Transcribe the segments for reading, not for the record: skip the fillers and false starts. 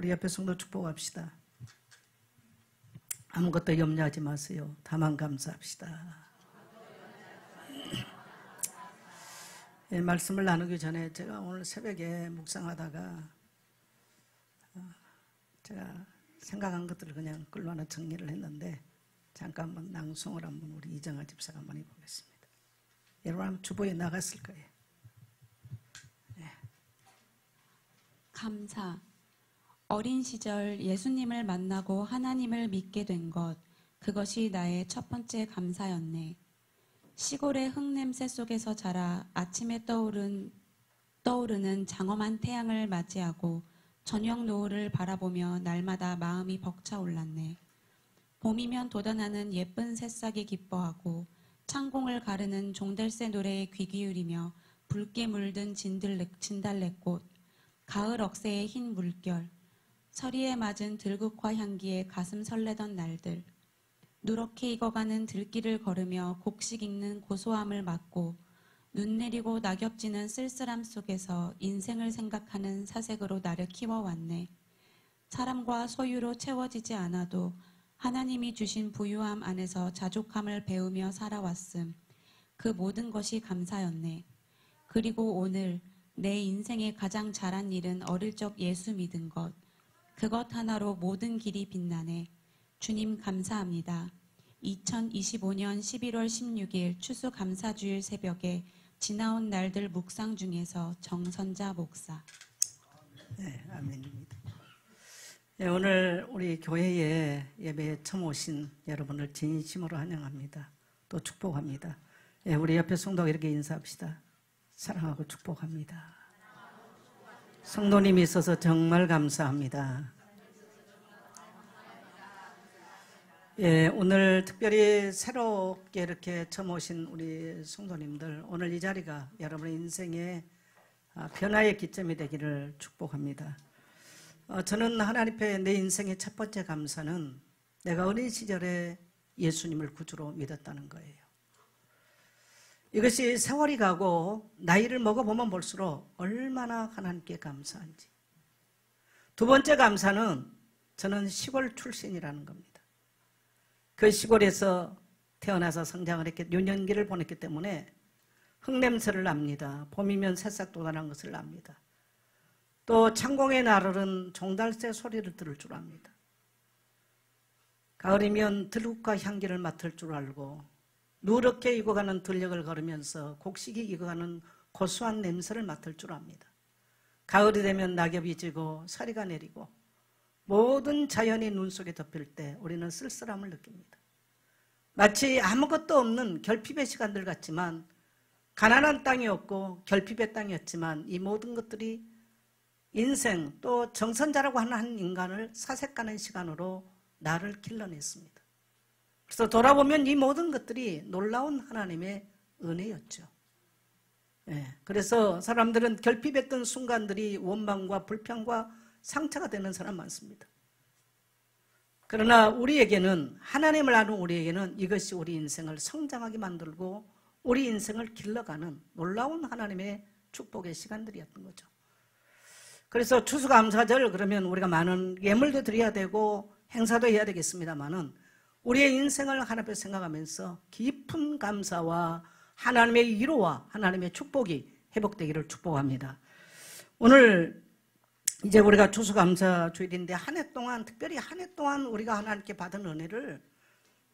우리 옆에 성도 축복합시다. 아무것도 염려하지 마세요. 다만 감사합시다. 예, 말씀을 나누기 전에 제가 오늘 새벽에 묵상하다가 제가 생각한 것들을 그냥 글로 하나 정리를 했는데 잠깐 한번 낭송을 한번 우리 이정아 집사가 한번 해보겠습니다. 여러분 한번 주보에 나갔을 거예요. 예. 감사. 어린 시절 예수님을 만나고 하나님을 믿게 된 것, 그것이 나의 첫 번째 감사였네. 시골의 흙냄새 속에서 자라 아침에 떠오르는 장엄한 태양을 맞이하고 저녁 노을을 바라보며 날마다 마음이 벅차올랐네. 봄이면 돋아나는 예쁜 새싹이 기뻐하고 창공을 가르는 종달새 노래에 귀 기울이며 붉게 물든 진달래꽃, 가을 억새의 흰 물결, 서리에 맞은 들국화 향기에 가슴 설레던 날들, 누렇게 익어가는 들길을 걸으며 곡식 익는 고소함을 맡고 눈 내리고 낙엽 지는 쓸쓸함 속에서 인생을 생각하는 사색으로 나를 키워왔네. 사람과 소유로 채워지지 않아도 하나님이 주신 부유함 안에서 자족함을 배우며 살아왔음. 그 모든 것이 감사였네. 그리고 오늘 내 인생의 가장 잘한 일은 어릴 적 예수 믿은 것. 그것 하나로 모든 길이 빛나네. 주님 감사합니다. 2025년 11월 16일 추수감사주일 새벽에 지나온 날들 묵상 중에서 정선자 목사. 네, 아멘입니다. 네, 오늘 우리 교회에 예배에 처음 오신 여러분을 진심으로 환영합니다. 또 축복합니다. 네, 우리 옆에 성도가 이렇게 인사합시다. 사랑하고 축복합니다. 성도님이 있어서 정말 감사합니다. 예, 오늘 특별히 새롭게 이렇게 처음 오신 우리 성도님들, 오늘 이 자리가 여러분의 인생의 변화의 기점이 되기를 축복합니다. 저는 하나님 앞에 내 인생의 첫 번째 감사는 내가 어린 시절에 예수님을 구주로 믿었다는 거예요. 이것이 세월이 가고 나이를 먹어보면 볼수록 얼마나 하나님께 감사한지. 두 번째 감사는 저는 시골 출신이라는 겁니다. 그 시골에서 태어나서 성장을 했기, 유년기를 보냈기 때문에 흙냄새를 납니다. 봄이면 새싹 돋아난 것을 납니다. 또 창공에 나르는 종달새 소리를 들을 줄 압니다. 가을이면 들국화 향기를 맡을 줄 알고 누렇게 익어가는 들녘을 걸으면서 곡식이 익어가는 고소한 냄새를 맡을 줄 압니다. 가을이 되면 낙엽이 지고 서리가 내리고 모든 자연이 눈 속에 덮일 때 우리는 쓸쓸함을 느낍니다. 마치 아무것도 없는 결핍의 시간들 같지만 가난한 땅이었고 결핍의 땅이었지만 이 모든 것들이 인생 또 정선자라고 하는 한 인간을 사색하는 시간으로 나를 길러냈습니다. 그래서 돌아보면 이 모든 것들이 놀라운 하나님의 은혜였죠. 예, 그래서 사람들은 결핍했던 순간들이 원망과 불평과 상처가 되는 사람 많습니다. 그러나 우리에게는, 하나님을 아는 우리에게는 이것이 우리 인생을 성장하게 만들고 우리 인생을 길러가는 놀라운 하나님의 축복의 시간들이었던 거죠. 그래서 추수감사절 그러면 우리가 많은 예물도 드려야 되고 행사도 해야 되겠습니다만은 우리의 인생을 하나님 앞에 생각하면서 깊은 감사와 하나님의 위로와 하나님의 축복이 회복되기를 축복합니다. 오늘 이제 우리가 추수감사 주일인데 한 해 동안, 특별히 한 해 동안 우리가 하나님께 받은 은혜를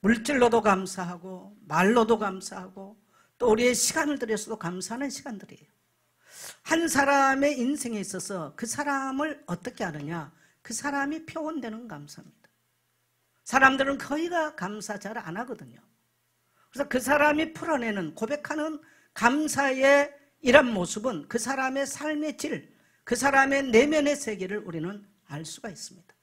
물질로도 감사하고 말로도 감사하고 또 우리의 시간을 들여서도 감사하는 시간들이에요. 한 사람의 인생에 있어서 그 사람을 어떻게 하느냐, 그 사람이 표현되는 감사입니다. 사람들은 거의가 감사 잘 안 하거든요. 그래서 그 사람이 풀어내는, 고백하는 감사의 이런 모습은 그 사람의 삶의 질, 그 사람의 내면의 세계를 우리는 알 수가 있습니다.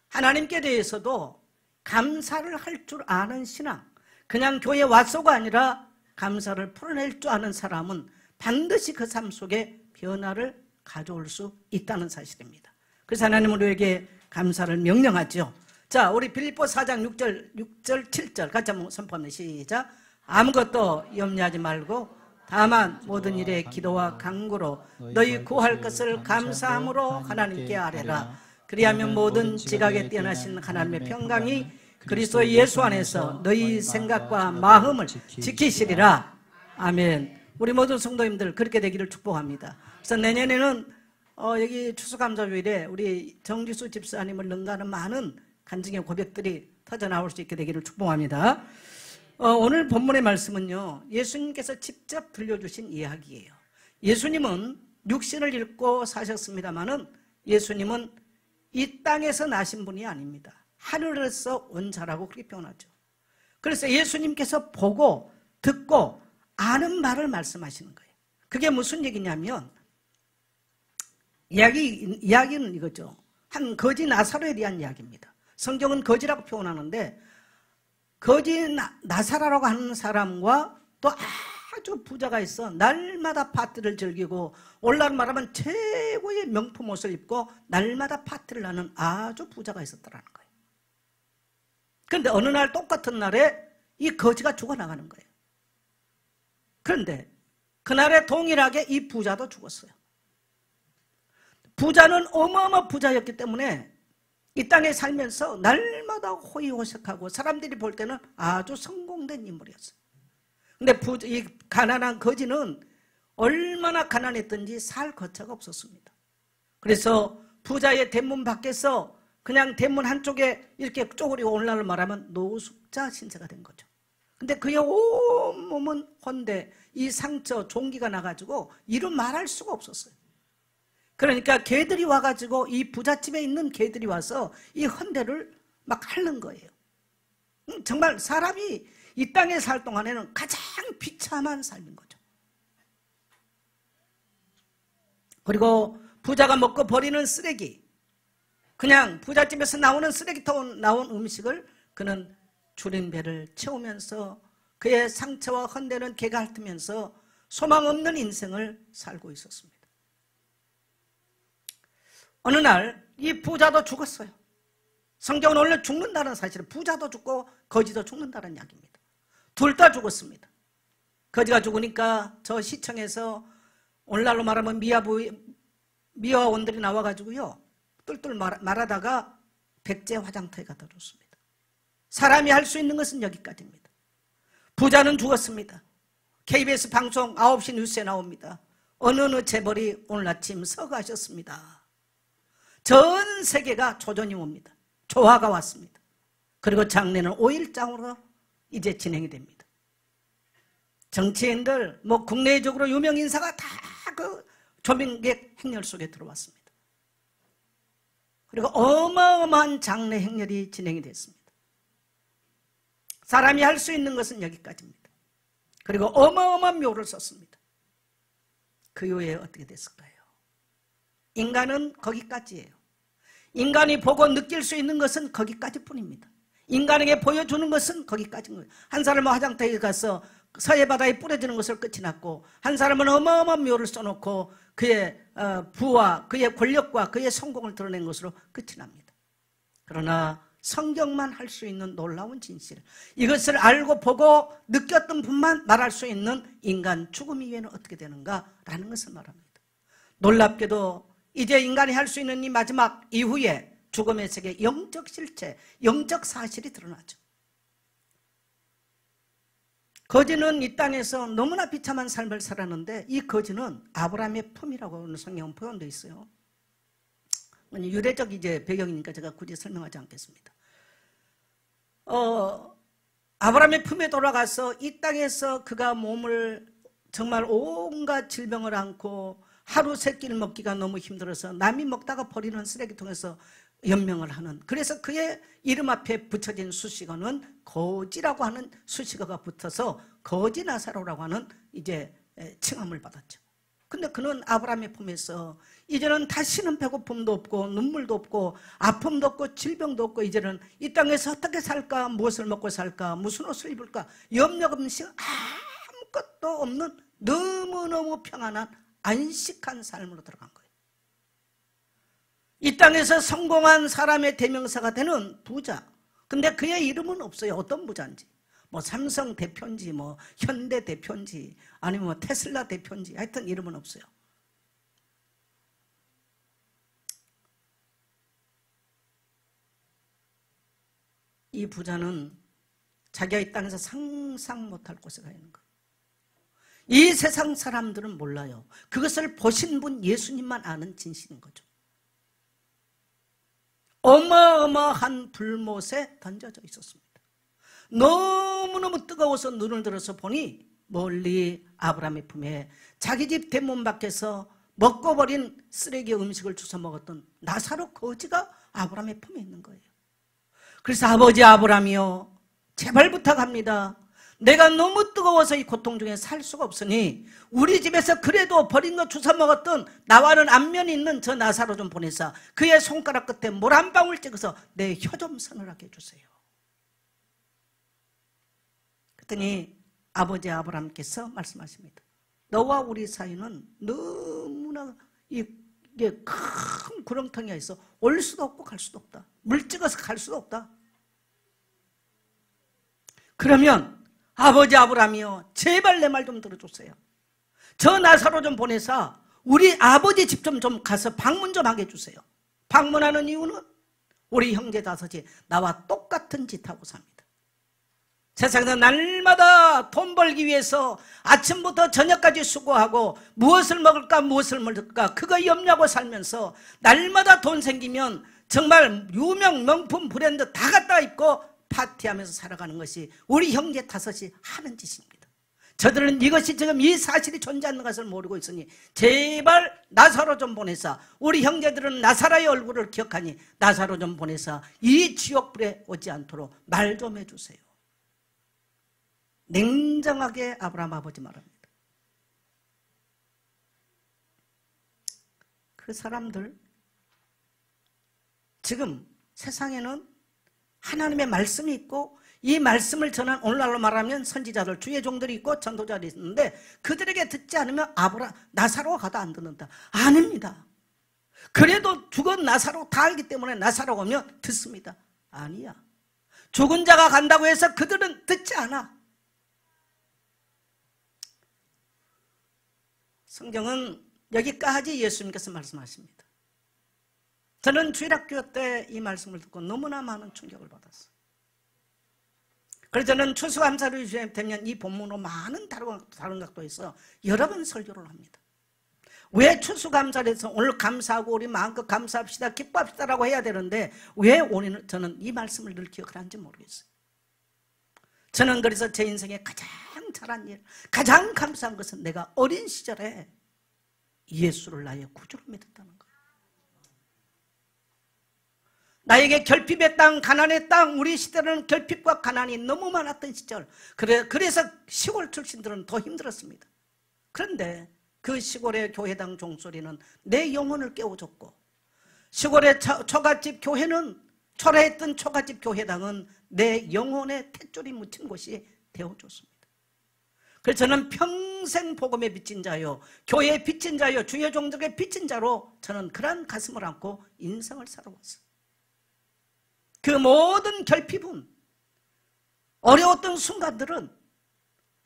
하나님께 대해서도 감사를 할 줄 아는 신앙, 그냥 교회 왔소가 아니라 감사를 풀어낼 줄 아는 사람은 반드시 그 삶 속에 변화를 가져올 수 있다는 사실입니다. 그래서 하나님은 우리에게 감사를 명령하죠. 자, 우리 빌립보 4장 6절 7절 같이 한번 선포합니다. 시작. 아무것도 염려하지 말고 다만 모든 일에 기도와 간구로 너희 구할 것을 감사함으로 하나님께 아뢰라. 그리하면 모든 지각에 뛰어나신 하나님의 평강이 그리스도 예수 안에서 너희 생각과 마음을 지키시리라. 아멘. 우리 모든 성도님들 그렇게 되기를 축복합니다. 그래서 내년에는 여기 추수감사주일에 우리 정지수 집사님을 능가하는 많은 간증의 고백들이 터져나올 수 있게 되기를 축복합니다. 오늘 본문의 말씀은요, 예수님께서 직접 들려주신 이야기예요. 예수님은 육신을 입고 사셨습니다마는 예수님은 이 땅에서 나신 분이 아닙니다. 하늘에서 온 자라고 그렇게 표현하죠. 그래서 예수님께서 보고 듣고 아는 말을 말씀하시는 거예요. 그게 무슨 얘기냐면 이야기는 이거죠. 한 거지 나사로에 대한 이야기입니다. 성경은 거지라고 표현하는데 거지 나사로라고 하는 사람과 또 아주 부자가 있어 날마다 파티를 즐기고 오늘날 말하면 최고의 명품 옷을 입고 날마다 파티를 하는 아주 부자가 있었더라는 거예요. 그런데 어느 날 똑같은 날에 이 거지가 죽어나가는 거예요. 그런데 그날에 동일하게 이 부자도 죽었어요. 부자는 어마어마 부자였기 때문에 이 땅에 살면서 날마다 호의호색하고 사람들이 볼 때는 아주 성공된 인물이었어요. 근데 이 가난한 거지는 얼마나 가난했던지 살 거처가 없었습니다. 그래서 부자의 대문 밖에서 그냥 대문 한쪽에 이렇게 쪼그리고 오늘날로 말하면 노숙자 신세가 된 거죠. 근데 그의 온몸은 헌데 이 상처 종기가 나가지고 이루 말할 수가 없었어요. 그러니까 개들이 와가지고 이 부잣집에 있는 개들이 와서 이 헌데를 막 핥는 거예요. 정말 사람이 이 땅에 살 동안에는 가장 비참한 삶인 거죠. 그리고 부자가 먹고 버리는 쓰레기, 그냥 부잣집에서 나오는 쓰레기통 나온 음식을 그는 줄인 배를 채우면서 그의 상처와 헌데는 개가 핥으면서 소망 없는 인생을 살고 있었습니다. 어느 날 이 부자도 죽었어요. 성경은 원래 죽는다는 사실은 부자도 죽고 거지도 죽는다는 이야기입니다. 둘 다 죽었습니다. 거지가 죽으니까 저 시청에서 오늘날로 말하면 미화원들이 나와가지고요 뚫뚫 말하다가 백제 화장터에 갖다 줬습니다. 사람이 할 수 있는 것은 여기까지입니다. 부자는 죽었습니다. KBS 방송 9시 뉴스에 나옵니다. 어느 재벌이 오늘 아침 서거하셨습니다. 전 세계가 조전이 옵니다. 조화가 왔습니다. 그리고 장례는 5일장으로 이제 진행이 됩니다. 정치인들, 국내적으로 유명 인사가 다 그 조민객 행렬 속에 들어왔습니다. 그리고 어마어마한 장례 행렬이 진행이 됐습니다. 사람이 할 수 있는 것은 여기까지입니다. 그리고 어마어마한 묘를 썼습니다. 그 이후에 어떻게 됐을까요? 인간은 거기까지예요. 인간이 보고 느낄 수 있는 것은 거기까지뿐입니다. 인간에게 보여주는 것은 거기까지인 거예요. 한 사람은 화장터에 가서 서해바다에 뿌려지는 것을 끝이 났고, 한 사람은 어마어마한 묘를 써놓고 그의 부와 그의 권력과 그의 성공을 드러낸 것으로 끝이 납니다. 그러나 성경만 할 수 있는 놀라운 진실, 이것을 알고 보고 느꼈던 분만 말할 수 있는 인간 죽음 이후에는 어떻게 되는가라는 것을 말합니다. 놀랍게도 이제 인간이 할 수 있는 이 마지막 이후에 죽음의 세계 영적 실체, 영적 사실이 드러나죠. 거지는 이 땅에서 너무나 비참한 삶을 살았는데 이 거지는 아브라함의 품이라고 성경은 표현되어 있어요. 유래적 배경이니까 제가 굳이 설명하지 않겠습니다. 아브라함의 품에 돌아가서 이 땅에서 그가 몸을 정말 온갖 질병을 안고 하루 세 끼를 먹기가 너무 힘들어서 남이 먹다가 버리는 쓰레기통에서 연명을 하는, 그래서 그의 이름 앞에 붙여진 수식어는 거지라고 하는 수식어가 붙어서 거지 나사로라고 하는 칭함을 받았죠. 근데 그는 아브라함의 품에서 이제는 다시는 배고픔도 없고 눈물도 없고 아픔도 없고 질병도 없고 이제는 이 땅에서 어떻게 살까, 무엇을 먹고 살까, 무슨 옷을 입을까 염려 없이 아무것도 없는 너무너무 평안한 안식한 삶으로 들어간 거예요. 이 땅에서 성공한 사람의 대명사가 되는 부자. 근데 그의 이름은 없어요. 어떤 부자인지. 삼성 대표인지, 현대 대표인지, 아니면 테슬라 대표인지, 하여튼 이름은 없어요. 이 부자는 자기가 이 땅에서 상상 못할 곳에 가 있는 거예요. 이 세상 사람들은 몰라요. 그것을 보신 분 예수님만 아는 진실인 거죠. 어마어마한 불못에 던져져 있었습니다. 너무너무 뜨거워서 눈을 들어서 보니 멀리 아브라함의 품에 자기 집 대문 밖에서 먹고 버린 쓰레기 음식을 주워 먹었던 나사로 거지가 아브라함의 품에 있는 거예요. 그래서 아버지 아브라함이요, 제발 부탁합니다. 내가 너무 뜨거워서 이 고통 중에 살 수가 없으니 우리 집에서 그래도 버린 거 주워 먹었던 나와는 안면이 있는 저 나사로 좀 보내서 그의 손가락 끝에 물 한 방울 찍어서 내 혀 좀 서늘하게 해주세요. 그랬더니 아버지 아브라함께서 말씀하십니다. 너와 우리 사이는 너무나 이게 큰 구렁텅이가 있어 올 수도 없고 갈 수도 없다. 물 찍어서 갈 수도 없다. 그러면 아버지 아브라함이요, 제발 내 말 좀 들어주세요. 저 나사로 좀 보내서 우리 아버지 집 좀 가서 방문 좀 하게 해주세요. 방문하는 이유는 우리 형제 다섯이 나와 똑같은 짓 하고 삽니다. 세상에서 날마다 돈 벌기 위해서 아침부터 저녁까지 수고하고 무엇을 먹을까 그거 염려하고 살면서 날마다 돈 생기면 정말 유명 명품 브랜드 다 갖다 입고 파티하면서 살아가는 것이 우리 형제 다섯이 하는 짓입니다. 저들은 이것이 지금 이 사실이 존재하는 것을 모르고 있으니 제발 나사로 좀 보내서 우리 형제들은 나사로의 얼굴을 기억하니 나사로 좀 보내서 이 지옥불에 오지 않도록 말 좀 해주세요. 냉정하게 아브라함 아버지 말합니다. 그 사람들 지금 세상에는 하나님의 말씀이 있고 이 말씀을 전한 오늘날로 말하면 선지자들 주의 종들이 있고 전도자들이 있는데 그들에게 듣지 않으면 나사로가 가도 안 듣는다. 아닙니다. 그래도 죽은 나사로 다 알기 때문에 나사로 오면 듣습니다. 아니야. 죽은 자가 간다고 해서 그들은 듣지 않아. 성경은 여기까지 예수님께서 말씀하십니다. 저는 주일학교 때 이 말씀을 듣고 너무나 많은 충격을 받았어요. 그래서 저는 추수감사를 되면 이 본문으로 많은 다른 각도에서 여러 번 설교를 합니다. 왜 추수감사를 해서 오늘 감사하고 우리 마음껏 감사합시다 기뻐합시다라고 해야 되는데 왜 오늘 저는 이 말씀을 늘 기억을 하는지 모르겠어요. 저는 그래서 제 인생에 가장 잘한 일, 가장 감사한 것은 내가 어린 시절에 예수를 나의 구주로 믿었다는 거예요. 나에게 결핍의 땅, 가난의 땅, 우리 시대는 결핍과 가난이 너무 많았던 시절, 그래서 시골 출신들은 더 힘들었습니다. 그런데 그 시골의 교회당 종소리는 내 영혼을 깨워줬고 시골의 초가집 교회는 초라했던 초가집 교회당은 내 영혼의 탯줄이 묻힌 곳이 되어줬습니다. 그래서 저는 평생 복음의 빚진 자요, 교회의 빚진 자요, 주의 종들의 빚진 자로 저는 그런 가슴을 안고 인생을 살아왔어요. 그 모든 결핍은 어려웠던 순간들은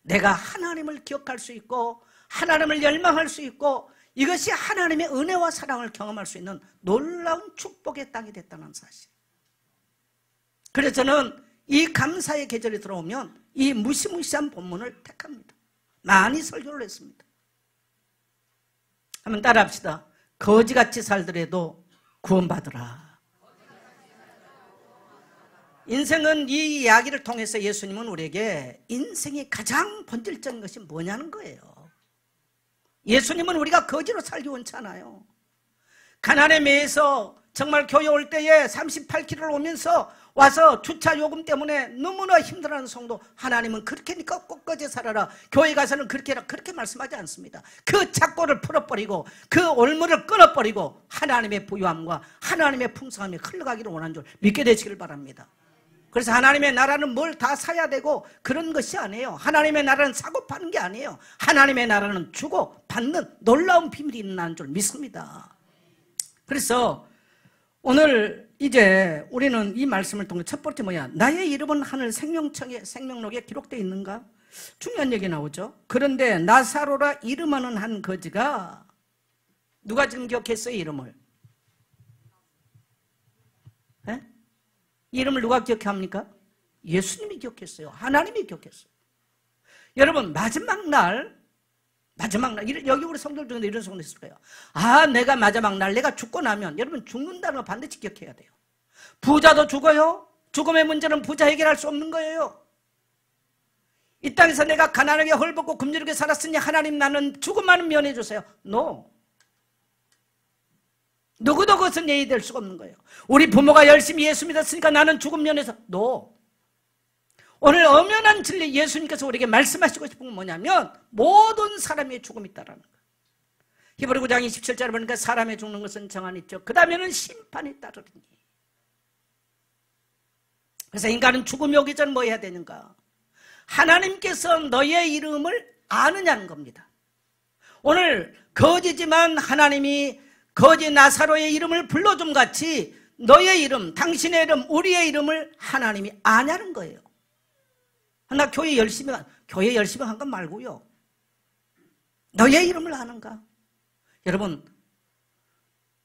내가 하나님을 기억할 수 있고 하나님을 열망할 수 있고 이것이 하나님의 은혜와 사랑을 경험할 수 있는 놀라운 축복의 땅이 됐다는 사실. 그래서 저는 이 감사의 계절이 들어오면 이 무시무시한 본문을 택합니다. 많이 설교를 했습니다. 한번 따라합시다. 거지같이 살더라도 구원받으라. 인생은 이 이야기를 통해서 예수님은 우리에게 인생이 가장 본질적인 것이 뭐냐는 거예요. 예수님은 우리가 거지로 살기 원치 않아요. 가난에 매여서 정말 교회 올 때에 38km를 오면서 와서 주차 요금 때문에 너무나 힘들어하는 성도, 하나님은 그렇게니까 꼭 거지 살아라, 교회 가서는 그렇게 해라, 그렇게 말씀하지 않습니다. 그 착고를 풀어버리고 그 올무를 끊어버리고 하나님의 부유함과 하나님의 풍성함이 흘러가기를 원하는 줄 믿게 되시길 바랍니다. 그래서 하나님의 나라는 뭘 다 사야 되고 그런 것이 아니에요. 하나님의 나라는 사고 파는 게 아니에요. 하나님의 나라는 주고 받는 놀라운 비밀이 있는 줄 믿습니다. 그래서 오늘 이제 우리는 이 말씀을 통해 첫 번째 뭐야? 나의 이름은 하늘 생명록에 기록되어 있는가? 중요한 얘기 나오죠. 그런데 나사로라 이름하는 한 거지가 누가 지금 기억했어요? 이름을? 에? 이름을 누가 기억합니까? 예수님이 기억했어요. 하나님이 기억했어요. 여러분, 마지막 날, 여기 우리 성도들 중에 이런 성도 있을 거예요. 아, 내가 마지막 날, 내가 죽고 나면, 여러분, 죽는다는 거 반드시 기억해야 돼요. 부자도 죽어요. 죽음의 문제는 부자 해결할 수 없는 거예요. 이 땅에서 내가 가난하게 헐벗고 굶주리게 살았으니 하나님 나는 죽음만은 면해 주세요. No. 누구도 그것은 예의될 수가 없는 거예요. 우리 부모가 열심히 예수 믿었으니까 나는 죽음 면해서 No. 오늘 엄연한 진리 예수님께서 우리에게 말씀하시고 싶은 건 뭐냐면 모든 사람의 죽음이 있다라는 거예요. 히브리 9장 27절에 보니까 사람의 죽는 것은 정한 있죠. 그 다음에는 심판이 따르리니. 그래서 인간은 죽음이 오기 전 뭐 해야 되는가? 하나님께서 너의 이름을 아느냐는 겁니다. 오늘 거지지만 하나님이 거지 나사로의 이름을 불러줌 같이 너의 이름, 당신의 이름, 우리의 이름을 하나님이 아냐는 거예요. 나 교회 열심히 한 건 말고요. 너의 이름을 아는가? 여러분,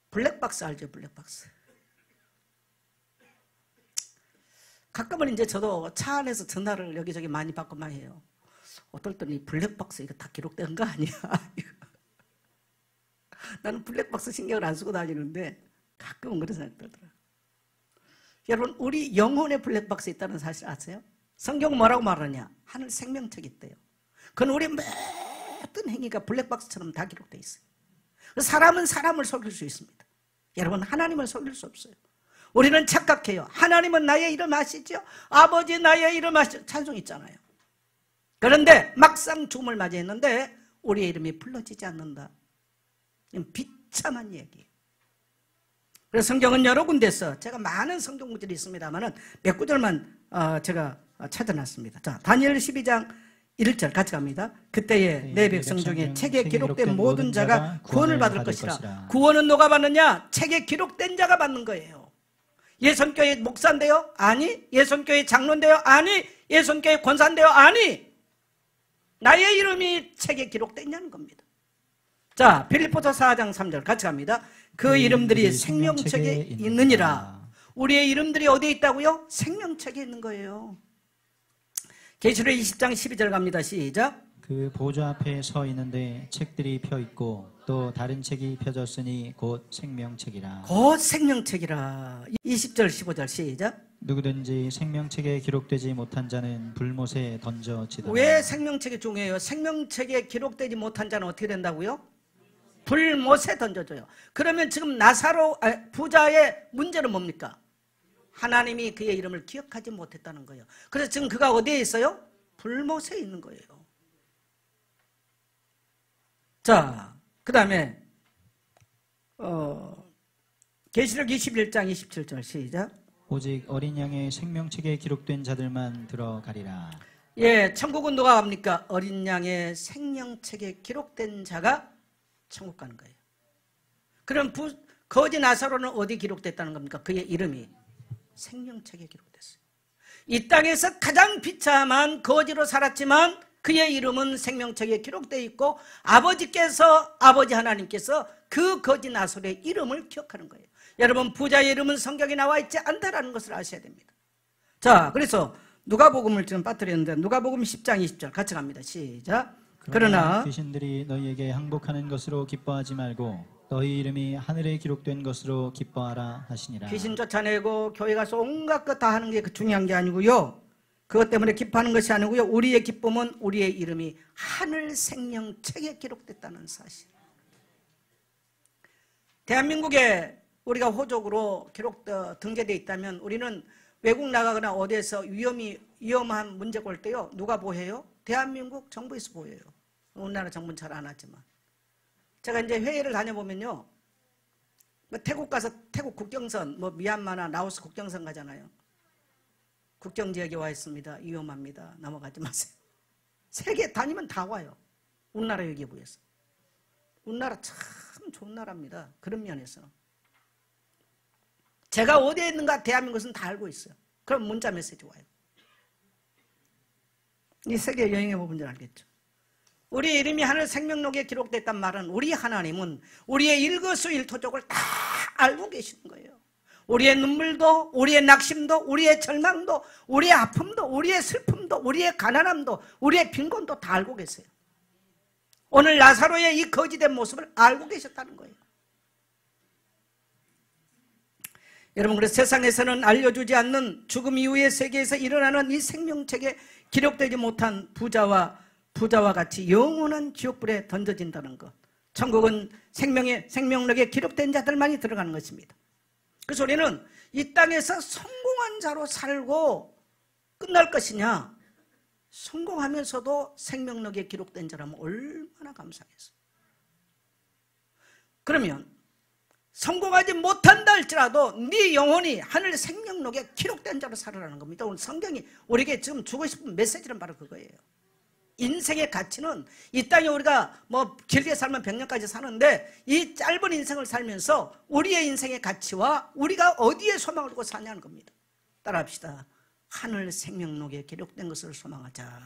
블랙박스 알죠? 블랙박스. 가끔은 이제 저도 차 안에서 전화를 여기저기 많이 받고만 해요. 어떨 때는 이 블랙박스 이거 다 기록된 거 아니야? 나는 블랙박스 신경을 안 쓰고 다니는데 가끔은 그런 생각이 들더라고요. 여러분, 우리 영혼의 블랙박스 있다는 사실 아세요? 성경은 뭐라고 말하냐? 하늘 생명책이 있대요. 그건 우리 모든 행위가 블랙박스처럼 다 기록되어 있어요. 사람은 사람을 속일 수 있습니다. 여러분, 하나님을 속일 수 없어요. 우리는 착각해요. 하나님은 나의 이름 아시죠? 아버지 나의 이름 아시죠? 찬송 있잖아요. 그런데 막상 죽음을 맞이했는데 우리의 이름이 불러지지 않는다. 비참한 얘기예요. 그래서 성경은 여러 군데서 제가 많은 성경 구절이 있습니다만 몇 구절만 제가 찾아놨습니다. 자, 다니엘 12장 1절 같이 갑니다. 그때에 내 백성 중에 책에 기록된 모든 자가 구원을 받을 것이라. 구원은 누가 받느냐? 책에 기록된 자가 받는 거예요. 예선교회 목사인데요? 아니. 예선교회 장로인데요? 아니. 예선교회 권사인데요? 아니. 나의 이름이 책에 기록됐냐는 겁니다. 자, 빌립보서 4장 3절 같이 갑니다. 그 이름들이 생명책에 있느니라. 우리의 이름들이 어디에 있다고요? 생명책에 있는 거예요. 계시록 20장 12절 갑니다. 시작. 그 보좌 앞에 서 있는데 책들이 펴 있고 또 다른 책이 펴졌으니 곧 생명책이라. 곧 생명책이라. 20절 15절 시작. 누구든지 생명책에 기록되지 못한 자는 불못에 던져지더라. 왜 생명책이 중요해요? 생명책에 기록되지 못한 자는 어떻게 된다고요? 불못에 던져져요. 그러면 지금 나사로 부자의 문제는 뭡니까? 하나님이 그의 이름을 기억하지 못했다는 거예요. 그래서 지금 그가 어디에 있어요? 불못에 있는 거예요. 자, 그 다음에 계시록 21장 27절 시작. 오직 어린 양의 생명책에 기록된 자들만 들어가리라. 예, 천국은 누가 갑니까? 어린 양의 생명책에 기록된 자가 천국 가는 거예요. 그럼 거지 나사로는 어디 기록됐다는 겁니까? 그의 이름이 생명책에 기록됐어요. 이 땅에서 가장 비참한 거지로 살았지만 그의 이름은 생명책에 기록되어 있고 아버지 하나님께서 그 거지 나사로의 이름을 기억하는 거예요. 여러분, 부자의 이름은 성경에 나와 있지 않다라는 것을 아셔야 됩니다. 자, 그래서 누가복음을 지금 빠뜨렸는데 누가복음 10장 20절 같이 갑니다. 시작. 그러나 귀신들이 너희에게 항복하는 것으로 기뻐하지 말고 너희 이름이 하늘에 기록된 것으로 기뻐하라 하시니라. 귀신 쫓아내고 교회 가서 온갖 것 다 하는 게 중요한 게 아니고요. 그것 때문에 기뻐하는 것이 아니고요. 우리의 기쁨은 우리의 이름이 하늘 생명책에 기록됐다는 사실. 대한민국에 우리가 호적으로 등재되어 있다면 우리는 외국 나가거나 어디에서 위험한 문제가 올 때요. 누가 보호해요? 대한민국 정부에서 보호해요. 우리나라 정부는 잘 안 하지만. 제가 이제 회의를 다녀보면요. 태국 가서 태국 국경선, 미얀마나 라오스 국경선 가잖아요. 국경지역에 와 있습니다. 위험합니다. 넘어가지 마세요. 세계 다니면 다 와요. 우리나라 여기부에서. 우리나라 참 좋은 나라입니다. 그런 면에서. 제가 어디에 있는가 대한민국은 다 알고 있어요. 그럼 문자 메시지 와요. 이 세계 여행해 보면 줄 알겠죠. 우리 이름이 하늘 생명록에 기록됐단 말은 우리 하나님은 우리의 일거수일투족을 다 알고 계시는 거예요. 우리의 눈물도, 우리의 낙심도, 우리의 절망도, 우리의 아픔도, 우리의 슬픔도, 우리의 가난함도, 우리의 빈곤도 다 알고 계세요. 오늘 나사로의 이 거지된 모습을 알고 계셨다는 거예요. 여러분, 그래서 세상에서는 알려주지 않는 죽음 이후의 세계에서 일어나는 이 생명책에 기록되지 못한 부자와 같이 영원한 지옥불에 던져진다는 것. 천국은 생명력에 기록된 자들만이 들어가는 것입니다. 그래서 우리는 이 땅에서 성공한 자로 살고 끝날 것이냐, 성공하면서도 생명력에 기록된 자라면 얼마나 감사하겠어요. 그러면 성공하지 못한다 할지라도 네 영혼이 하늘 생명록에 기록된 자로 살아라는 겁니다. 오늘 성경이 우리에게 지금 주고 싶은 메시지는 바로 그거예요. 인생의 가치는 이 땅에 우리가 뭐 길게 살면 100년까지 사는데 이 짧은 인생을 살면서 우리의 인생의 가치와 우리가 어디에 소망을 두고 사냐는 겁니다. 따라합시다. 하늘 생명록에 기록된 것을 소망하자.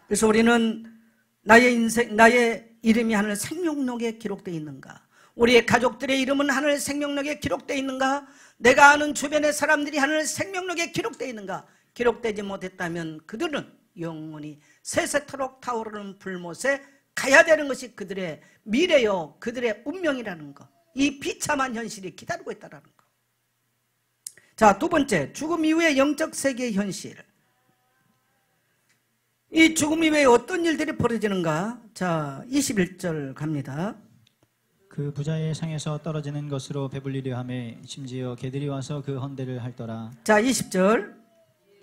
그래서 우리는 나의 이름이 하늘 생명록에 기록되어 있는가? 우리의 가족들의 이름은 하늘 생명록에 기록되어 있는가? 내가 아는 주변의 사람들이 하늘 생명록에 기록되어 있는가? 기록되지 못했다면 그들은 영원히 세세토록 타오르는 불못에 가야 되는 것이 그들의 미래요, 그들의 운명이라는 것. 이 비참한 현실이 기다리고 있다는 것. 자, 두 번째, 죽음 이후의 영적 세계의 현실. 이 죽음 이후에 어떤 일들이 벌어지는가? 자, 21절 갑니다. 그 부자의 상에서 떨어지는 것으로 배불리려 하매 심지어 개들이 와서 그 헌대를 할더라. 자, 20절.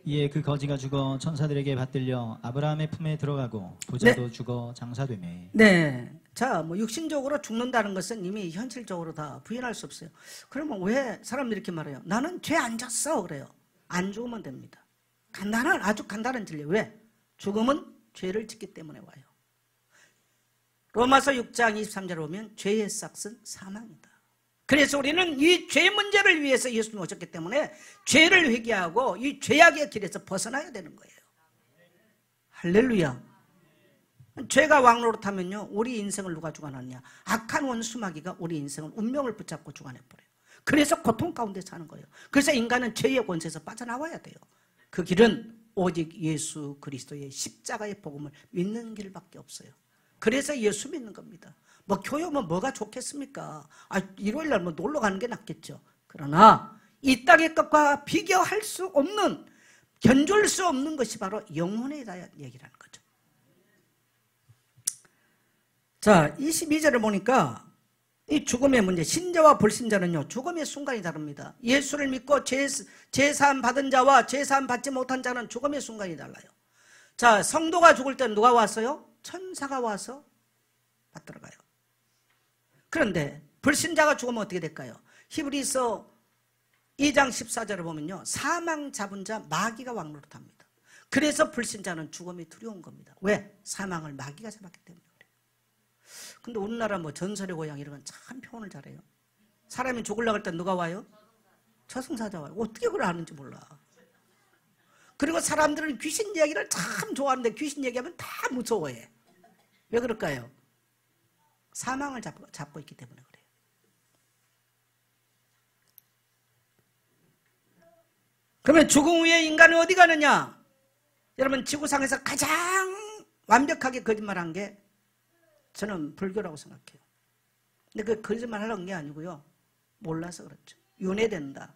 이에 그 거지가 죽어 천사들에게 받들려 아브라함의 품에 들어가고 부자도 네. 죽어 장사되매. 네. 자, 뭐 육신적으로 죽는다는 것은 이미 현실적으로 다 부인할 수 없어요. 그러면 왜 사람들이 이렇게 말해요? 나는 죄 안 졌어 그래요. 안 죽으면 됩니다. 간단한, 아주 간단한 진리. 왜? 죽음은 죄를 짓기 때문에 와요. 로마서 6장 23절에 보면 죄의 싹은 사망이다. 그래서 우리는 이 죄 문제를 위해서 예수님 오셨기 때문에 죄를 회개하고 이 죄악의 길에서 벗어나야 되는 거예요. 할렐루야. 죄가 왕노릇하면요, 우리 인생을 누가 주관하느냐? 악한 원수 마귀가 우리 인생을 운명을 붙잡고 주관해버려요. 그래서 고통 가운데 사는 거예요. 그래서 인간은 죄의 권세에서 빠져나와야 돼요. 그 길은 오직 예수 그리스도의 십자가의 복음을 믿는 길밖에 없어요. 그래서 예수 믿는 겁니다. 뭐 교회면 뭐가 좋겠습니까? 일요일 날 뭐 놀러 가는 게 낫겠죠. 그러나 이 땅의 것과 비교할 수 없는, 견줄 수 없는 것이 바로 영혼에 대한 얘기라는 거죠. 자, 22절을 보니까 이 죽음의 문제, 신자와 불신자는요, 죽음의 순간이 다릅니다. 예수를 믿고 제사함 받은 자와 제사함 받지 못한 자는 죽음의 순간이 달라요. 자, 성도가 죽을 때는 누가 왔어요? 천사가 와서 받들어 가요. 그런데 불신자가 죽으면 어떻게 될까요? 히브리서 2장 14절을 보면요, 사망 잡은 자 마귀가 왕노릇합니다. 그래서 불신자는 죽음이 두려운 겁니다. 왜? 사망을 마귀가 잡았기 때문에 그래요. 근데 우리나라 뭐 전설의 고향 이런 건 참 표현을 잘해요. 사람이 죽으려고 할 때 누가 와요? 저승사자 와요. 어떻게 그걸 아는지 몰라. 그리고 사람들은 귀신 이야기를 참 좋아하는데 귀신 얘기하면 다 무서워해. 왜 그럴까요? 사망을 잡고 있기 때문에 그래요. 그러면 죽음 후에 인간은 어디 가느냐? 여러분, 지구상에서 가장 완벽하게 거짓말한 게 저는 불교라고 생각해요. 근데 그 거짓말 하려는 게 아니고요, 몰라서 그렇죠. 윤회된다.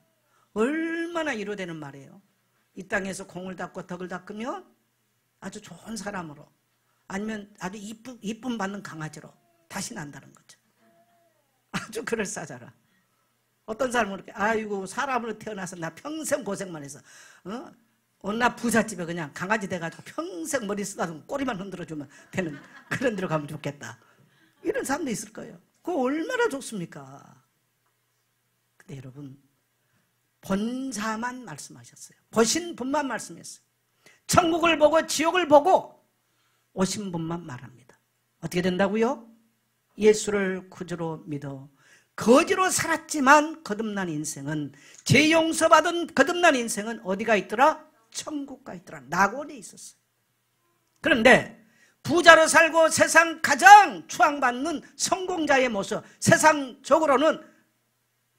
얼마나 위로되는 말이에요. 이 땅에서 공을 닦고 덕을 닦으면 아주 좋은 사람으로, 아니면 아주 이쁨 받는 강아지로 다시 난다는 거죠. 아주 그럴싸하잖아. 어떤 사람은 그렇게, 아이고 사람으로 태어나서 나 평생 고생만 해서 나 부잣집에 그냥 강아지 돼가지고 평생 머리 쓰다듬고 꼬리만 흔들어주면 되는 그런 데로 가면 좋겠다. 이런 사람도 있을 거예요. 그거 얼마나 좋습니까? 근데 여러분, 본자만 말씀하셨어요. 보신 분만 말씀했어요. 천국을 보고 지옥을 보고 오신 분만 말합니다. 어떻게 된다고요? 예수를 구주로 믿어 거지로 살았지만 거듭난 인생은, 죄 용서받은 거듭난 인생은 어디가 있더라? 천국가 있더라. 낙원에 있었어요. 그런데 부자로 살고 세상 가장 추앙받는 성공자의 모습, 세상적으로는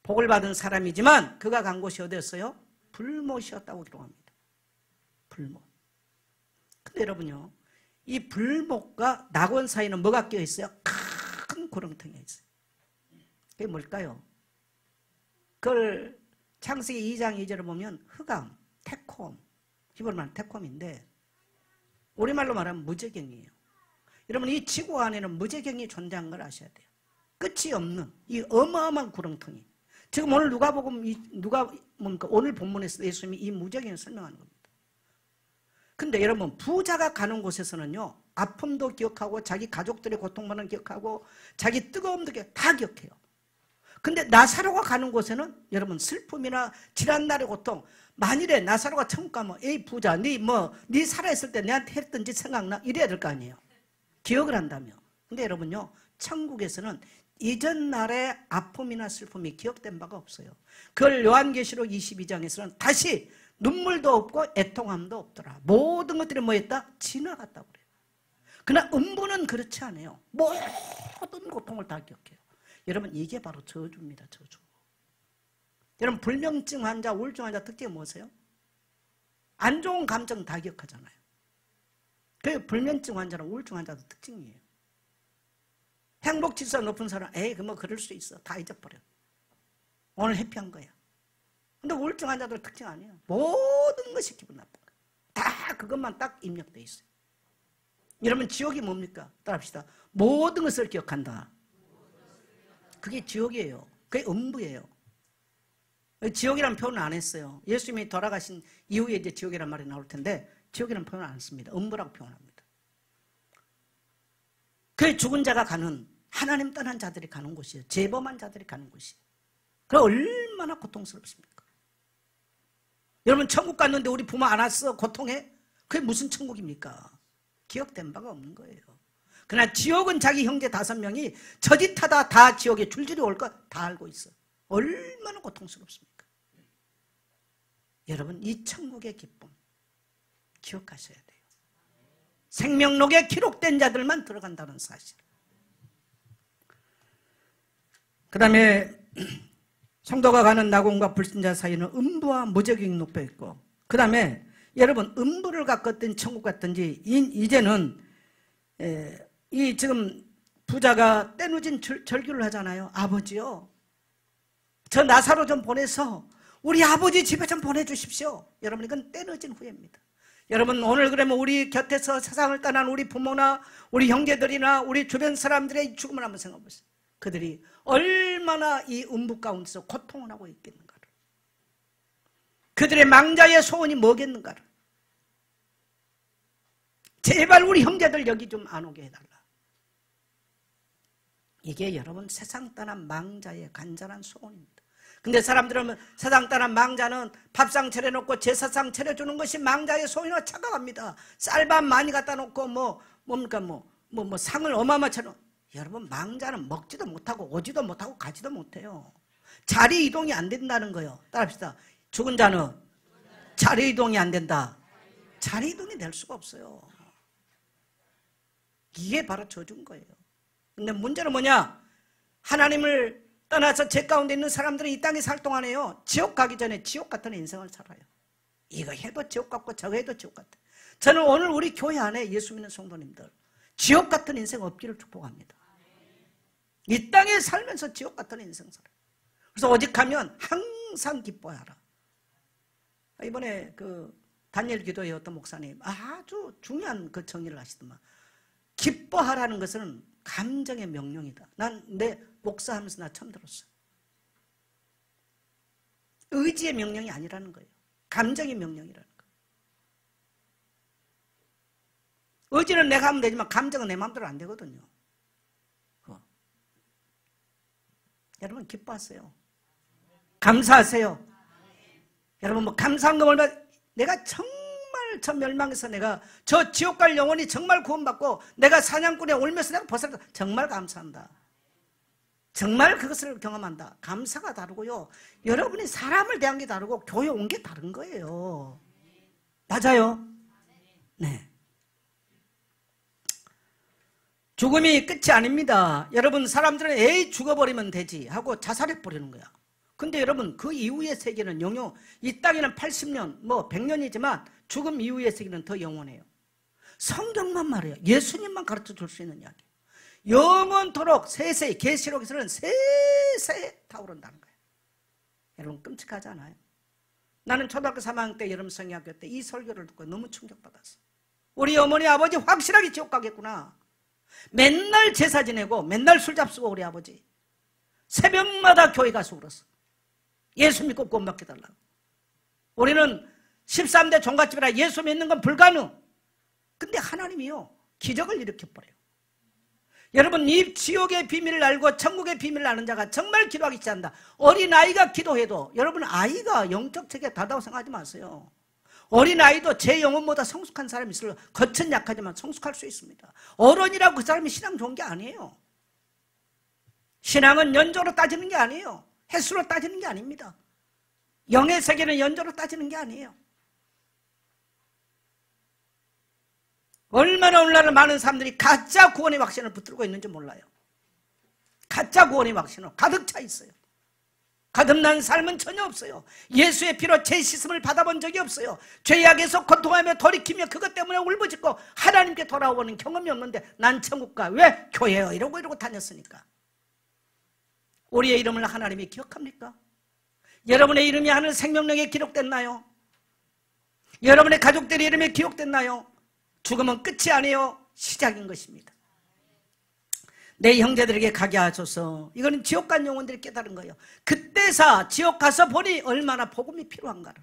복을 받은 사람이지만 그가 간 곳이 어디였어요? 불못이었다고 기록합니다. 불못. 근데 여러분요, 이 불못과 낙원 사이는 뭐가 끼어 있어요? 큰 구렁텅이가 있어요. 그게 뭘까요? 그걸 창세기 2장 2절을 보면 흑암, 태콤, 히브리어 말은 태콤인데 우리말로 말하면 무저경이에요. 여러분, 이 지구 안에는 무저경이 존재한 걸 아셔야 돼요. 끝이 없는 이 어마어마한 구렁텅이. 지금 오늘 오늘 본문에서 예수님이 이 무저경을 설명하는 겁니다. 근데 여러분, 부자가 가는 곳에서는요, 아픔도 기억하고 자기 가족들의 고통만은 기억하고 자기 뜨거움도 다 기억해요. 근데 나사로가 가는 곳에는 여러분, 슬픔이나 지난날의 고통, 만일에 나사로가 천국 가면 에이 부자, 네 살아있을 때 내한테 했던 짓 생각나? 이래야 될 거 아니에요. 기억을 한다며. 근데 여러분요, 천국에서는 이전 날의 아픔이나 슬픔이 기억된 바가 없어요. 그걸 요한계시록 22장에서는 다시 눈물도 없고 애통함도 없더라. 모든 것들이 뭐였다? 지나갔다고 그래요. 그러나 음부는 그렇지 않아요. 모든 고통을 다 기억해요. 여러분, 이게 바로 저주입니다. 저주. 여러분, 불면증 환자, 우울증 환자 특징이 뭐세요? 안 좋은 감정 다 기억하잖아요. 그 불면증 환자랑 우울증 환자도 특징이에요. 행복지수가 높은 사람, 에이 그럴 수 있어. 다 잊어버려. 오늘 해피한 거야. 근데 우울증 환자들 특징 아니에요. 모든 것이 기분 나쁜 거예요. 다 그것만 딱 입력돼 있어요. 여러분, 지옥이 뭡니까? 따라합시다. 모든 것을 기억한다. 그게 지옥이에요. 그게 음부예요. 지옥이라는 표현을 안 했어요. 예수님이 돌아가신 이후에 이제 지옥이라는 말이 나올 텐데 지옥이라는 표현을 안 씁니다. 음부라고 표현합니다. 그 죽은 자가 가는, 하나님 떠난 자들이 가는 곳이에요. 재범한 자들이 가는 곳이에요. 그럼 얼마나 고통스럽습니까? 여러분, 천국 갔는데 우리 부모 안 왔어? 고통해? 그게 무슨 천국입니까? 기억된 바가 없는 거예요. 그러나 지옥은 자기 형제 5명이 저짓하다 다 지옥에 줄줄이 올 거 다 알고 있어. 얼마나 고통스럽습니까? 여러분, 이 천국의 기쁨 기억하셔야 돼요. 생명록에 기록된 자들만 들어간다는 사실. 그 다음에 성도가 가는 낙원과 불신자 사이는 음부와 무저경이 높여 있고, 그 다음에 여러분, 음부를 가꿨든 천국 갔든지 이제는 이 지금 부자가 때누진 절규를 하잖아요. 아버지요, 저 나사로 좀 보내서 우리 아버지 집에 좀 보내주십시오. 여러분, 이건 때늦은 후회입니다. 여러분, 오늘 그러면 우리 곁에서 세상을 떠난 우리 부모나 우리 형제들이나 우리 주변 사람들의 죽음을 한번 생각해 보세요. 그들이 얼마나 이 음부 가운데서 고통을 하고 있겠는가를, 그들의 망자의 소원이 뭐겠는가를. 제발 우리 형제들 여기 좀 안 오게 해달라. 이게 여러분, 세상 떠난 망자의 간절한 소원입니다. 근데 사람들은 세상 떠난 망자는 밥상 차려놓고 제사상 차려주는 것이 망자의 소원이라 착각합니다. 쌀밥 많이 갖다 놓고 상을 어마어마하게 차려. 여러분, 망자는 먹지도 못하고 오지도 못하고 가지도 못해요. 자리 이동이 안 된다는 거예요. 따라합시다. 죽은 자는 자리 이동이 안 된다. 자리 이동이 될 수가 없어요. 이게 바로 저주인 거예요. 근데 문제는 뭐냐? 하나님을 떠나서 죄 가운데 있는 사람들은 이 땅에 살 동안에요, 지옥 가기 전에 지옥 같은 인생을 살아요. 이거 해도 지옥 같고 저거 해도 지옥 같아. 저는 오늘 우리 교회 안에 예수 믿는 성도님들 지옥 같은 인생 없기를 축복합니다. 이 땅에 살면서 지옥 같은 인생 살아요. 그래서 오직하면 항상 기뻐하라. 이번에 그 다니엘 기도회 어떤 목사님 아주 중요한 그 정의를 하시더만, 기뻐하라는 것은 감정의 명령이다. 난 내 목사하면서 나 처음 들었어. 의지의 명령이 아니라는 거예요. 감정의 명령이라는 거예요. 의지는 내가 하면 되지만 감정은 내 마음대로 안 되거든요. 여러분, 기뻐하세요. 감사하세요. 여러분, 감사한 거 얼마, 내가 정말 저 멸망해서 내가 저 지옥 갈 영혼이 정말 구원받고 내가 사냥꾼에 올면서 내가 벗어났다. 정말 감사한다. 정말 그것을 경험한다. 감사가 다르고요, 여러분이 사람을 대한 게 다르고 교회 온 게 다른 거예요. 맞아요? 네. 죽음이 끝이 아닙니다. 여러분, 사람들은 에이 죽어버리면 되지 하고 자살해버리는 거야. 근데 여러분 그 이후의 세계는 영영, 이 땅에는 80년 뭐 100년이지만 죽음 이후의 세계는 더 영원해요. 성경만 말해요. 예수님만 가르쳐 줄 수 있는 이야기. 영원토록 세세히, 계시록에서는 세세히 타오른다는 거예요. 여러분 끔찍하지 않아요? 나는 초등학교 3학년 때 여름 성경학교 때 이 설교를 듣고 너무 충격받았어. 우리 어머니 아버지 확실하게 지옥 가겠구나. 맨날 제사 지내고 맨날 술 잡수고 우리 아버지 새벽마다 교회 가서 울었어. 예수 믿고 구원 받게달라고. 우리는 13대 종갓집이라 예수 믿는 건 불가능. 근데 하나님이요 기적을 일으켜버려요. 여러분 이 지옥의 비밀을 알고 천국의 비밀을 아는 자가 정말 기도하기 시작한다. 어린아이가 기도해도 여러분 아이가 영적 체계가 다다고 생각하지 마세요. 어린아이도 제 영혼보다 성숙한 사람이 있어요. 겉은 약하지만 성숙할 수 있습니다. 어른이라고 그 사람이 신앙 좋은 게 아니에요. 신앙은 연조로 따지는 게 아니에요. 횟수로 따지는 게 아닙니다. 영의 세계는 연조로 따지는 게 아니에요. 얼마나 오늘날 많은 사람들이 가짜 구원의 확신을 붙들고 있는지 몰라요. 가짜 구원의 확신은 가득 차 있어요. 거듭난 삶은 전혀 없어요. 예수의 피로 죄 씻음을 받아본 적이 없어요. 죄악에서 고통하며 돌이키며 그것 때문에 울부짖고 하나님께 돌아오는 경험이 없는데 난 천국 가. 왜? 교회요 이러고 다녔으니까. 우리의 이름을 하나님이 기억합니까? 여러분의 이름이 하늘 생명력에 기록됐나요? 여러분의 가족들의 이름에 기록됐나요? 죽음은 끝이 아니에요. 시작인 것입니다. 내 형제들에게 가게 하소서. 이거는 지옥 간 영혼들이 깨달은 거예요. 그때서 지옥 가서 보니 얼마나 복음이 필요한가를.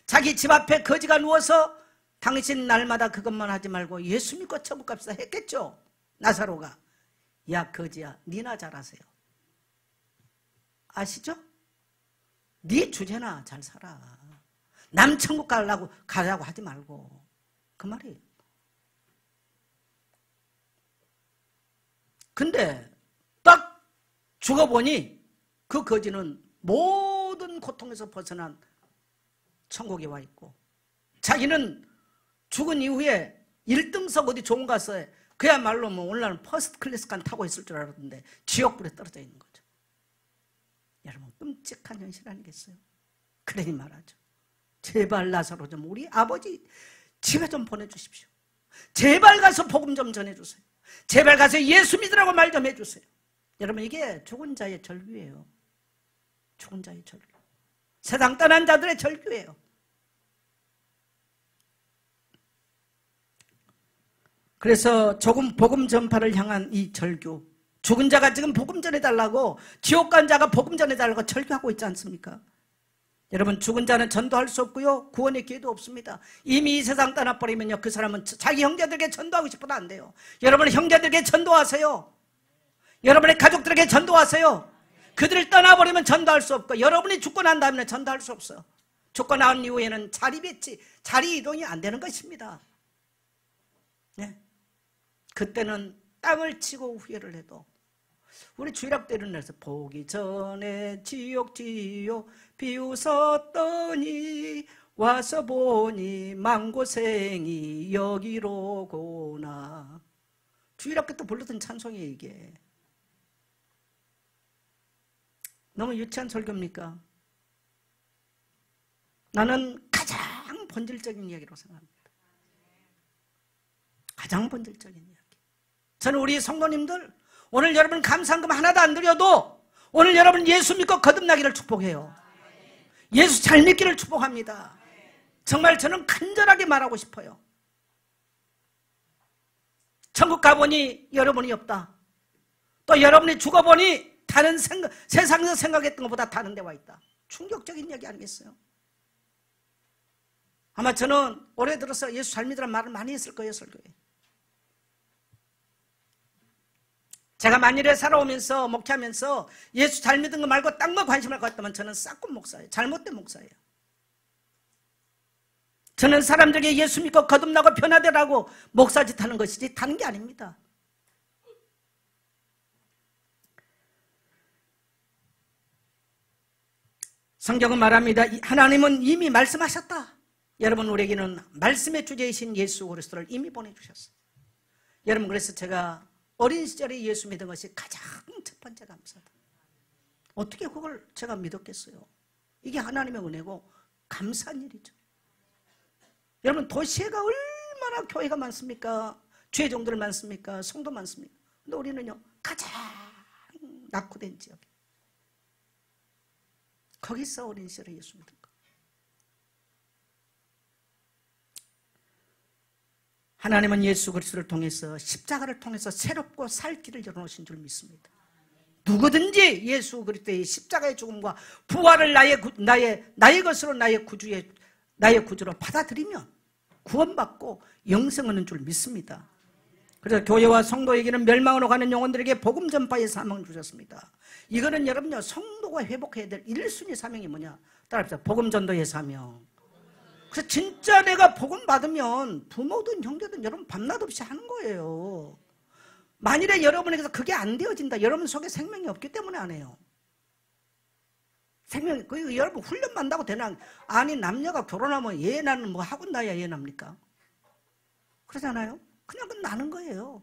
자기 집 앞에 거지가 누워서 당신 날마다 그것만 하지 말고 예수 믿고 천국 갑시다 했겠죠. 나사로가. 야 거지야 니나 잘하세요. 아시죠? 네 주제나 잘 살아. 남 천국 가자고 하지 말고. 그 말이에요. 근데 딱 죽어보니 그 거지는 모든 고통에서 벗어난 천국에 와 있고 자기는 죽은 이후에 1등석 어디 좋은 가서 그야말로 뭐 오늘날은 퍼스트 클래스칸 타고 있을 줄 알았는데 지옥불에 떨어져 있는 거죠. 여러분 끔찍한 현실 아니겠어요? 그러니 말하죠. 제발 나사로 좀 우리 아버지 집에 좀 보내주십시오. 제발 가서 복음 좀 전해주세요. 제발 가서 예수 믿으라고 말 좀 해주세요. 여러분 이게 죽은 자의 절규예요. 죽은 자의 절규. 세상 떠난 자들의 절규예요. 그래서 조금 복음 전파를 향한 이 절규. 죽은 자가 지금 복음 전해달라고 지옥 간 자가 복음 전해달라고 절규하고 있지 않습니까? 여러분 죽은 자는 전도할 수 없고요. 구원의 기회도 없습니다. 이미 이 세상 떠나버리면요. 그 사람은 자기 형제들에게 전도하고 싶어도 안 돼요. 여러분의 형제들에게 전도하세요. 여러분의 가족들에게 전도하세요. 그들을 떠나버리면 전도할 수 없고 여러분이 죽고 난 다음에 전도할 수 없어요. 죽고 난 이후에는 자리 배치, 자리 이동이 안 되는 것입니다. 네. 그때는 땅을 치고 후회를 해도 우리 주일학 때 일어나서 보기 전에 지옥 비웃었더니 와서 보니 망고생이 여기로구나. 주일학교 때 불렀던 찬송이에요 이게. 너무 유치한 설교입니까? 나는 가장 본질적인 이야기로 생각합니다. 가장 본질적인 이야기. 저는 우리 성도님들 오늘 여러분 감사한금 하나도 안 드려도 오늘 여러분 예수 믿고 거듭나기를 축복해요. 예수 잘 믿기를 축복합니다. 정말 저는 간절하게 말하고 싶어요. 천국 가보니 여러분이 없다. 또 여러분이 죽어보니 다른 세상에서 생각했던 것보다 다른 데 와 있다. 충격적인 얘기 아니겠어요? 아마 저는 올해 들어서 예수 잘 믿으라는 말을 많이 했을 거예요, 설교에. 제가 만일에 살아오면서 목회하면서 예수 잘 믿은 거 말고 딴 거 관심을 갖다면 저는 싹군 목사예요. 잘못된 목사예요. 저는 사람들에게 예수 믿고 거듭나고 변화되라고 목사짓 하는 것이지 다른 게 아닙니다. 성경은 말합니다. 하나님은 이미 말씀하셨다. 여러분 우리에게는 말씀의 주제이신 예수 그리스도를 이미 보내주셨어요. 여러분 그래서 제가 어린 시절에 예수 믿은 것이 가장 첫 번째 감사다. 어떻게 그걸 제가 믿었겠어요? 이게 하나님의 은혜고 감사한 일이죠. 여러분, 도시에가 얼마나 교회가 많습니까? 죄종들 많습니까? 성도 많습니까? 근데 우리는요, 가장 낙후된 지역, 거기서 어린 시절에 예수 믿은 거. 하나님은 예수 그리스도를 통해서, 십자가를 통해서 새롭고 살 길을 열어놓으신 줄 믿습니다. 누구든지 예수 그리스도의 십자가의 죽음과 부활을 나의 것으로 나의 구주로 받아들이면 구원받고 영생 얻는 줄 믿습니다. 그래서 교회와 성도에게는 멸망으로 가는 영혼들에게 복음 전파의 사명을 주셨습니다. 이거는 여러분요, 성도가 회복해야 될 1순위 사명이 뭐냐? 따라합시다. 복음 전도의 사명. 그래서 진짜 내가 복음 받으면 부모든 형제든 여러분 밤낮 없이 하는 거예요. 만일에 여러분에게서 그게 안 되어진다, 여러분 속에 생명이 없기 때문에 안 해요. 생명이, 여러분 훈련 받는다고 되나? 아니, 남녀가 결혼하면 얘 나는 뭐 하고 나야 얘 납니까? 그러잖아요. 그냥 그건 나는 거예요.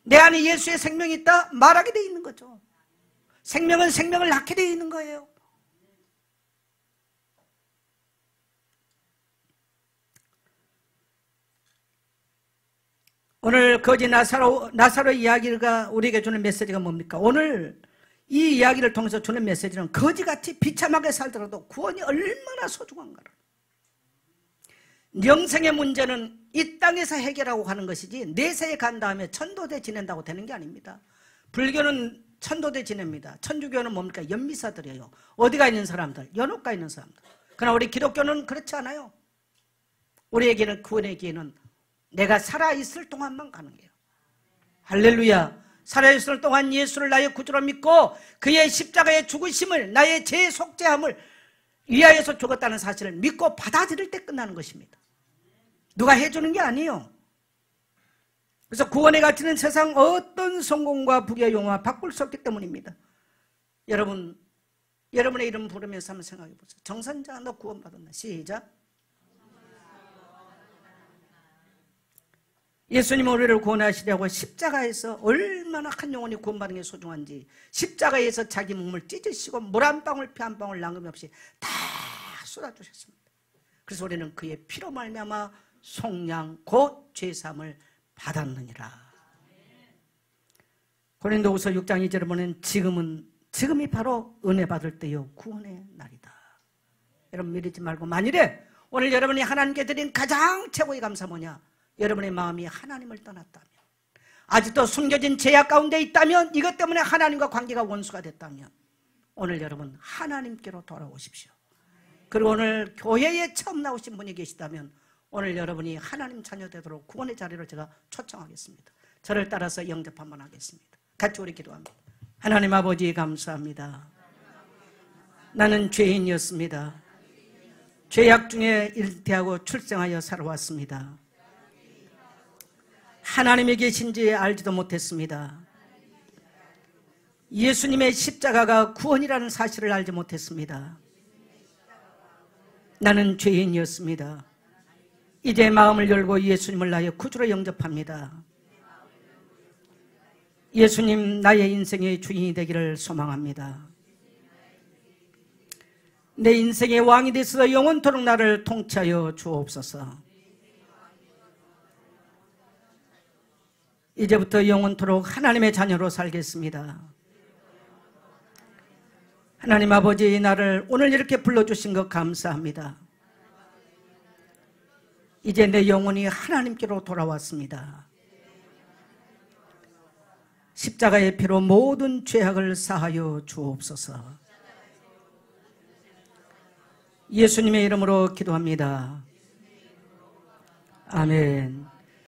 내 안에 예수의 생명이 있다 말하게 돼 있는 거죠. 생명은 생명을 낳게 돼 있는 거예요. 오늘 거지 나사로 이야기가 우리에게 주는 메시지가 뭡니까? 오늘 이 이야기를 통해서 주는 메시지는 거지같이 비참하게 살더라도 구원이 얼마나 소중한가를. 영생의 문제는 이 땅에서 해결하고 가는 것이지 내세에 간 다음에 천도대 지낸다고 되는 게 아닙니다. 불교는 천도대 지냅니다. 천주교는 뭡니까? 연미사들이에요. 어디가 있는 사람들? 연옥가 있는 사람들. 그러나 우리 기독교는 그렇지 않아요. 우리에게는, 구원의 기회는 내가 살아있을 동안만 가능해요. 할렐루야. 살아있을 동안 예수를 나의 구주로 믿고 그의 십자가의 죽으심을, 나의 죄 속죄함을 위하여서 죽었다는 사실을 믿고 받아들일 때 끝나는 것입니다. 누가 해주는 게 아니에요. 그래서 구원의 가치는 세상 어떤 성공과 부귀와 영화 바꿀 수 없기 때문입니다. 여러분, 여러분의 이름 부르면서 한번 생각해 보세요. 정선자, 너 구원받았나? 시작. 예수님은 우리를 구원하시려고 십자가에서 얼마나 한 영혼이 구원받는 게 소중한지, 십자가에서 자기 몸을 찢으시고 물 한 방울 피 한 방울 남김 없이 다 쏟아주셨습니다. 그래서 우리는 그의 피로 말미암아 속량 곧 죄사함을 받았느니라. 고린도후서 6장 2절에 보면 지금이 바로 은혜 받을 때요 구원의 날이다. 여러분, 미루지 말고, 만일에 오늘 여러분이 하나님께 드린 가장 최고의 감사 뭐냐? 여러분의 마음이 하나님을 떠났다면, 아직도 숨겨진 죄악 가운데 있다면, 이것 때문에 하나님과 관계가 원수가 됐다면 오늘 여러분 하나님께로 돌아오십시오. 그리고 오늘 교회에 처음 나오신 분이 계시다면 오늘 여러분이 하나님 자녀 되도록 구원의 자리로 제가 초청하겠습니다. 저를 따라서 영접 한번 하겠습니다. 같이 우리 기도합니다. 하나님 아버지, 감사합니다. 나는 죄인이었습니다. 죄악 중에 잉태하고 출생하여 살아왔습니다. 하나님이 계신지 알지도 못했습니다. 예수님의 십자가가 구원이라는 사실을 알지 못했습니다. 나는 죄인이었습니다. 이제 마음을 열고 예수님을 나의 구주로 영접합니다. 예수님, 나의 인생의 주인이 되기를 소망합니다. 내 인생의 왕이 되어서 영원토록 나를 통치하여 주옵소서. 이제부터 영원토록 하나님의 자녀로 살겠습니다. 하나님 아버지, 나를 오늘 이렇게 불러주신 것 감사합니다. 이제 내 영혼이 하나님께로 돌아왔습니다. 십자가의 피로 모든 죄악을 사하여 주옵소서. 예수님의 이름으로 기도합니다. 아멘.